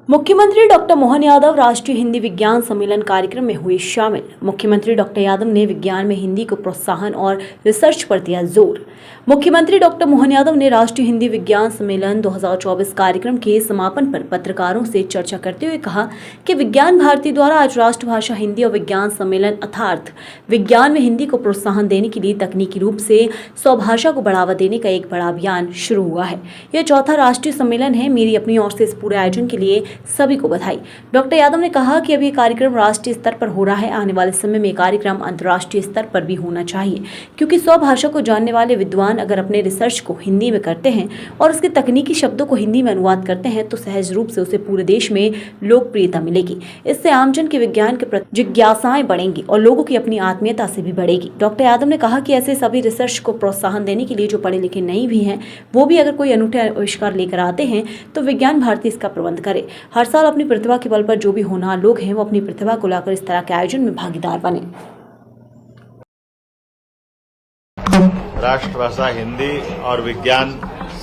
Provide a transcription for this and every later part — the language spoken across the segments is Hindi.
मुख्यमंत्री डॉक्टर मोहन यादव राष्ट्रीय हिंदी विज्ञान सम्मेलन कार्यक्रम में हुए शामिल। मुख्यमंत्री डॉक्टर यादव ने विज्ञान में हिंदी को प्रोत्साहन और रिसर्च पर दिया जोर। मुख्यमंत्री डॉक्टर मोहन यादव ने राष्ट्रीय हिंदी विज्ञान सम्मेलन 2024 कार्यक्रम के समापन पर पत्रकारों से चर्चा करते हुए कहा कि विज्ञान भारती द्वारा आज राष्ट्रभाषा हिंदी और विज्ञान सम्मेलन अर्थात विज्ञान में हिंदी को प्रोत्साहन देने के लिए तकनीकी रूप से स्वभाषा को बढ़ावा देने का एक बड़ा अभियान शुरू हुआ है। यह चौथा राष्ट्रीय सम्मेलन है। मेरी अपनी ओर से इस पूरे आयोजन के लिए सभी को बधाई। डॉक्टर यादव ने कहा कि अब ये कार्यक्रम राष्ट्रीय स्तर पर हो रहा है। आने वाले समय में ये कार्यक्रम अंतर्राष्ट्रीय स्तर पर भी होना चाहिए, क्योंकि स्वभाषा को जानने वाले विद्वान अगर अपने रिसर्च को हिंदी में करते हैं और उसके तकनीकी शब्दों को हिंदी में अनुवाद करते हैं तो सहज रूप से उसे पूरे देश में लोकप्रियता मिलेगी। इससे आमजन के विज्ञान के प्रति जिज्ञासाएं बढ़ेंगी और लोगों की अपनी आत्मीयता से भी बढ़ेगी। डॉक्टर यादव ने कहा कि ऐसे सभी रिसर्च को प्रोत्साहन देने के लिए जो पढ़े लिखे नहीं भी हैं, वो भी अगर कोई अनूठे आविष्कार लेकर आते हैं तो विज्ञान भारती इसका प्रबंध करे। हर साल अपनी प्रतिभा के बल पर जो भी होनहार लोग हैं वो अपनी प्रतिभा को लाकर इस तरह के आयोजन में भागीदार बने। राष्ट्रभाषा हिंदी और विज्ञान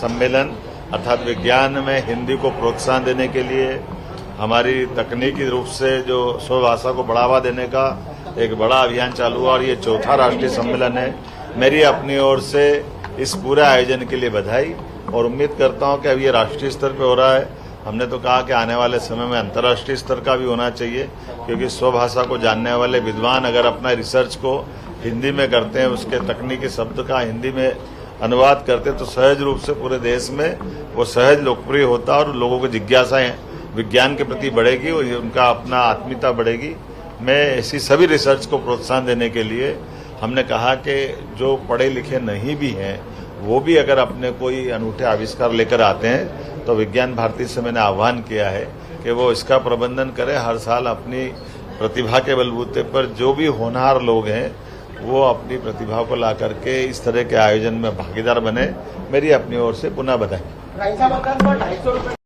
सम्मेलन अर्थात विज्ञान में हिंदी को प्रोत्साहन देने के लिए हमारी तकनीकी रूप से जो स्वभाषा को बढ़ावा देने का एक बड़ा अभियान चालू हुआ और ये चौथा राष्ट्रीय सम्मेलन है। मेरी अपनी ओर से इस पूरे आयोजन के लिए बधाई और उम्मीद करता हूं कि अब ये राष्ट्रीय स्तर पे हो रहा है। हमने तो कहा कि आने वाले समय में अंतर्राष्ट्रीय स्तर का भी होना चाहिए, क्योंकि स्वभाषा को जानने वाले विद्वान अगर अपना रिसर्च को हिंदी में करते हैं, उसके तकनीकी शब्द का हिंदी में अनुवाद करते हैं तो सहज रूप से पूरे देश में वो सहज लोकप्रिय होता और लोगों की जिज्ञासाएं विज्ञान के प्रति बढ़ेगी और उनका अपना आत्मीयता बढ़ेगी। मैं ऐसी सभी रिसर्च को प्रोत्साहन देने के लिए हमने कहा कि जो पढ़े लिखे नहीं भी हैं वो भी अगर अपने कोई अनूठे आविष्कार लेकर आते हैं तो विज्ञान भारती से मैंने आह्वान किया है कि वो इसका प्रबंधन करें। हर साल अपनी प्रतिभा के बलबूते पर जो भी होनहार लोग हैं वो अपनी प्रतिभा को ला करके इस तरह के आयोजन में भागीदार बने। मेरी अपनी ओर से पुनः बधाई।